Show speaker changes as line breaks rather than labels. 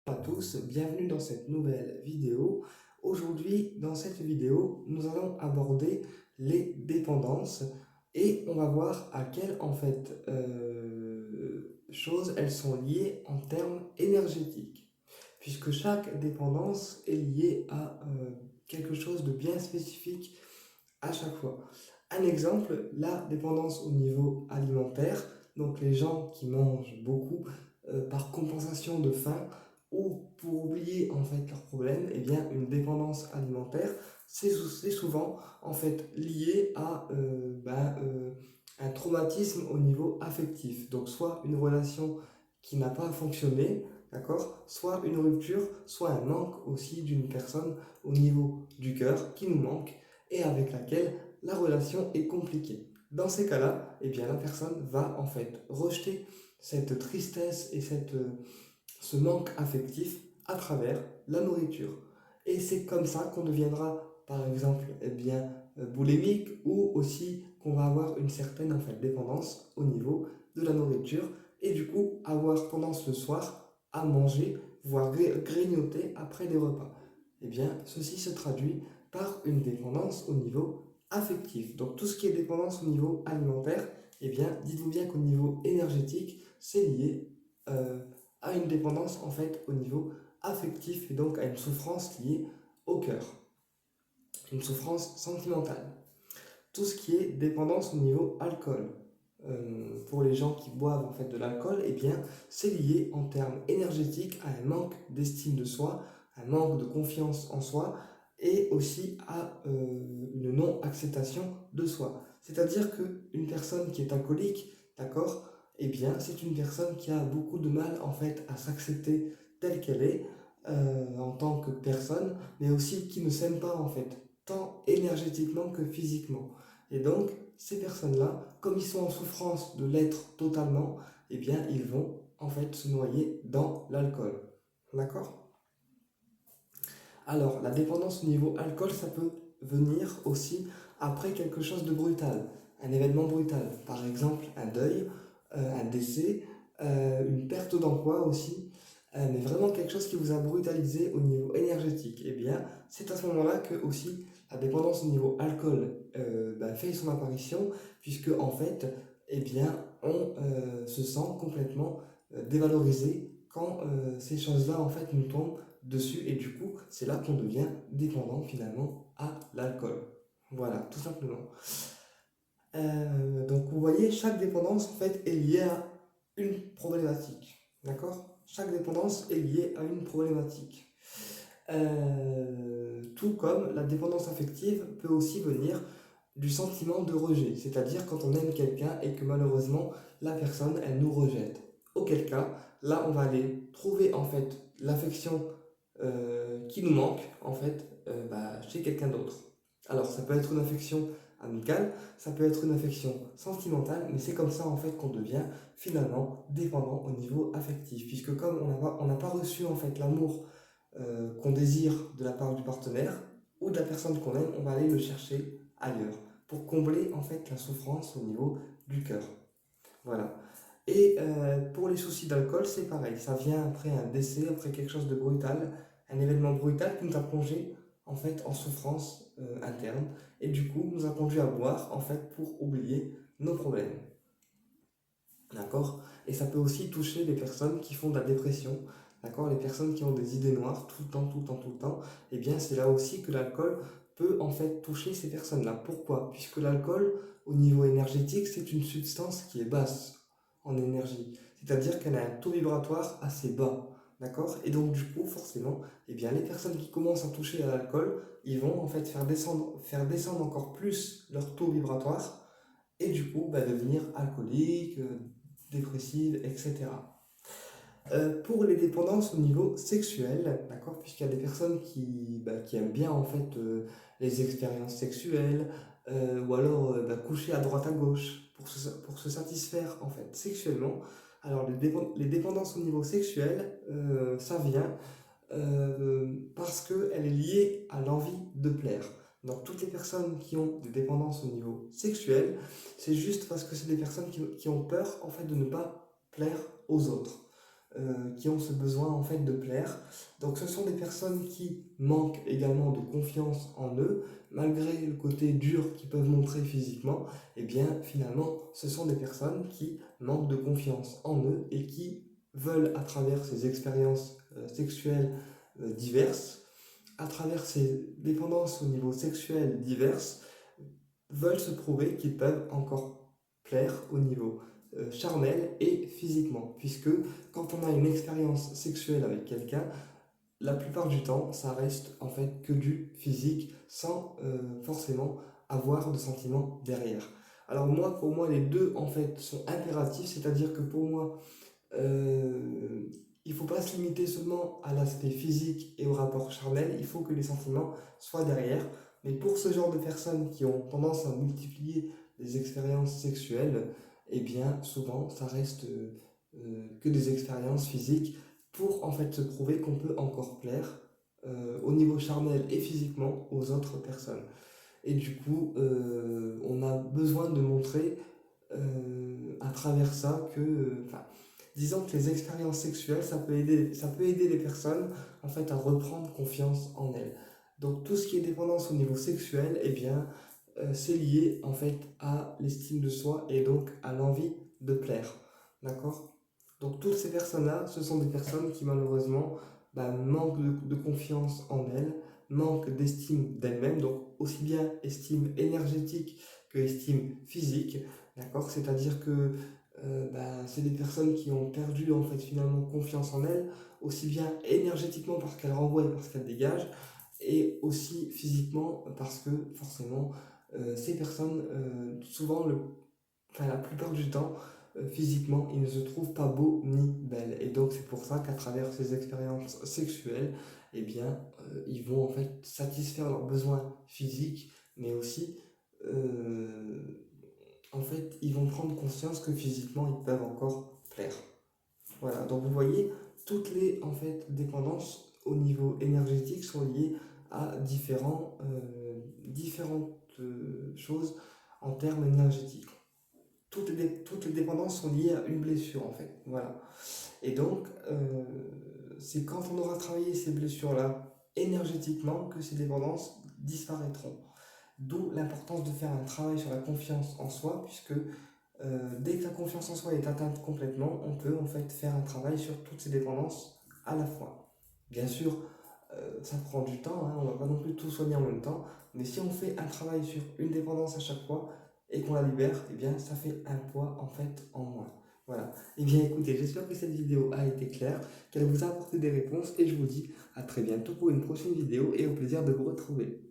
Bonjour à tous, bienvenue dans cette nouvelle vidéo. Aujourd'hui, dans cette vidéo, nous allons aborder les dépendances et on va voir à quelles choses elles sont liées en termes énergétiques. Puisque chaque dépendance est liée à quelque chose de bien spécifique à chaque fois. Un exemple, la dépendance au niveau alimentaire, donc les gens qui mangent beaucoup par compensation de faim ou pour oublier leurs problèmes, eh bien une dépendance alimentaire, c'est souvent lié à un traumatisme au niveau affectif. Donc soit une relation qui n'a pas fonctionné, d'accord, soit une rupture, soit un manque aussi d'une personne au niveau du cœur qui nous manque et avec laquelle la relation est compliquée. Dans ces cas-là, eh bien, la personne va rejeter cette tristesse et ce manque affectif à travers la nourriture. Et c'est comme ça qu'on deviendra, par exemple, boulimique ou aussi qu'on va avoir une certaine dépendance au niveau de la nourriture et du coup avoir tendance le soir à manger, voire grignoter après des repas. Eh bien, ceci se traduit par une dépendance au niveau affectif. Donc tout ce qui est dépendance au niveau alimentaire, eh bien, dites-vous bien qu'au niveau énergétique, c'est lié à une dépendance au niveau affectif et donc à une souffrance liée au cœur, une souffrance sentimentale. Tout ce qui est dépendance au niveau alcool, pour les gens qui boivent de l'alcool, eh bien, c'est lié en termes énergétiques à un manque d'estime de soi, un manque de confiance en soi et aussi à une non-acceptation de soi. C'est-à-dire qu'une personne qui est alcoolique, d'accord, eh bien, c'est une personne qui a beaucoup de mal à s'accepter telle qu'elle est en tant que personne, mais aussi qui ne s'aime pas tant énergétiquement que physiquement. Et donc, ces personnes-là, comme ils sont en souffrance de l'être totalement, eh bien, ils vont se noyer dans l'alcool. D'accord? Alors, la dépendance au niveau alcool, ça peut venir aussi après quelque chose de brutal, un événement brutal. Par exemple, un deuil, un décès, une perte d'emploi aussi, mais vraiment quelque chose qui vous a brutalisé au niveau énergétique. Eh bien, c'est à ce moment-là que aussi la dépendance au niveau alcool fait son apparition, puisque eh bien, on se sent complètement dévalorisé quand ces choses-là nous tombent dessus et du coup c'est là qu'on devient dépendant finalement à l'alcool. Voilà, tout simplement. Donc vous voyez, chaque dépendance est liée à une problématique. D'accord? Chaque dépendance est liée à une problématique. Tout comme la dépendance affective peut aussi venir du sentiment de rejet, c'est-à-dire quand on aime quelqu'un et que malheureusement la personne elle nous rejette. Auquel cas, là on va aller trouver l'affection qui nous manque chez quelqu'un d'autre. Alors ça peut être une affection amicale, ça peut être une affection sentimentale, mais c'est comme ça qu'on devient finalement dépendant au niveau affectif, puisque comme on n'a pas reçu l'amour qu'on désire de la part du partenaire ou de la personne qu'on aime, on va aller le chercher ailleurs pour combler la souffrance au niveau du cœur. Voilà. Et pour les soucis d'alcool, c'est pareil. Ça vient après un décès, après quelque chose de brutal, un événement brutal qui nous a plongé en souffrance interne et du coup nous a conduit à boire pour oublier nos problèmes. D'accord? Et ça peut aussi toucher les personnes qui font de la dépression. D'accord? Les personnes qui ont des idées noires tout le temps, tout le temps, tout le temps. Eh bien, c'est là aussi que l'alcool peut toucher ces personnes-là. Pourquoi? Puisque l'alcool, au niveau énergétique, c'est une substance qui est basse en énergie. C'est-à-dire qu'elle a un taux vibratoire assez bas. D'accord? Et donc, du coup, forcément, eh bien, les personnes qui commencent à toucher à l'alcool, ils vont faire descendre encore plus leur taux vibratoire et du coup devenir alcoolique, dépressive, etc. Pour les dépendances au niveau sexuel, d'accord, puisqu'il y a des personnes qui aiment bien les expériences sexuelles, ou alors coucher à droite à gauche pour se satisfaire sexuellement. Alors les dépendances au niveau sexuel, ça vient parce qu'elle est liée à l'envie de plaire. Donc toutes les personnes qui ont des dépendances au niveau sexuel, c'est juste parce que c'est des personnes qui ont peur de ne pas plaire aux autres. qui ont ce besoin en fait de plaire. Donc ce sont des personnes qui manquent également de confiance en eux, malgré le côté dur qu'ils peuvent montrer physiquement. Et bien finalement, ce sont des personnes qui manquent de confiance en eux et qui veulent, à travers ces expériences sexuelles diverses, à travers ces dépendances au niveau sexuel diverses, veulent se prouver qu'ils peuvent encore plaire au niveau charnel et physiquement. Puisque quand on a une expérience sexuelle avec quelqu'un, la plupart du temps, ça reste en fait que du physique sans forcément avoir de sentiments derrière. Alors moi, pour moi, les deux en fait sont impératifs, c'est-à-dire que pour moi, il ne faut pas se limiter seulement à l'aspect physique et au rapport charnel, il faut que les sentiments soient derrière. Mais pour ce genre de personnes qui ont tendance à multiplier les expériences sexuelles, eh bien souvent ça reste que des expériences physiques pour en fait se prouver qu'on peut encore plaire au niveau charnel et physiquement aux autres personnes. Et du coup, on a besoin de montrer à travers ça que, enfin, disons que les expériences sexuelles, ça peut aider les personnes en fait à reprendre confiance en elles. Donc tout ce qui est dépendance au niveau sexuel, eh bien, c'est lié en fait à l'estime de soi et donc à l'envie de plaire. D'accord? Donc toutes ces personnes-là, ce sont des personnes qui malheureusement manquent de confiance en elles, manquent d'estime d'elles-mêmes, donc aussi bien estime énergétique que estime physique. D'accord? C'est-à-dire que c'est des personnes qui ont perdu en fait finalement confiance en elles, aussi bien énergétiquement parce qu'elles renvoient et parce qu'elles dégagent, et aussi physiquement parce que forcément ces personnes, souvent enfin, la plupart du temps, physiquement, ils ne se trouvent pas beaux ni belles. Et donc c'est pour ça qu'à travers ces expériences sexuelles, eh bien, ils vont en fait satisfaire leurs besoins physiques, mais aussi en fait, ils vont prendre conscience que physiquement, ils peuvent encore plaire. Voilà, donc vous voyez, toutes les en fait, dépendances au niveau énergétique sont liées à différentes choses en termes énergétiques. Toutes les dépendances sont liées à une blessure en fait. Voilà. Et donc, c'est quand on aura travaillé ces blessures-là énergétiquement que ces dépendances disparaîtront. D'où l'importance de faire un travail sur la confiance en soi, puisque dès que la confiance en soi est atteinte complètement, on peut en fait faire un travail sur toutes ces dépendances à la fois. Bien sûr, ça prend du temps, hein, on ne va pas non plus tout soigner en même temps, mais si on fait un travail sur une dépendance à chaque fois et qu'on la libère, eh bien ça fait un poids en fait en moins. Voilà. Eh bien écoutez, j'espère que cette vidéo a été claire, qu'elle vous a apporté des réponses et je vous dis à très bientôt pour une prochaine vidéo et au plaisir de vous retrouver.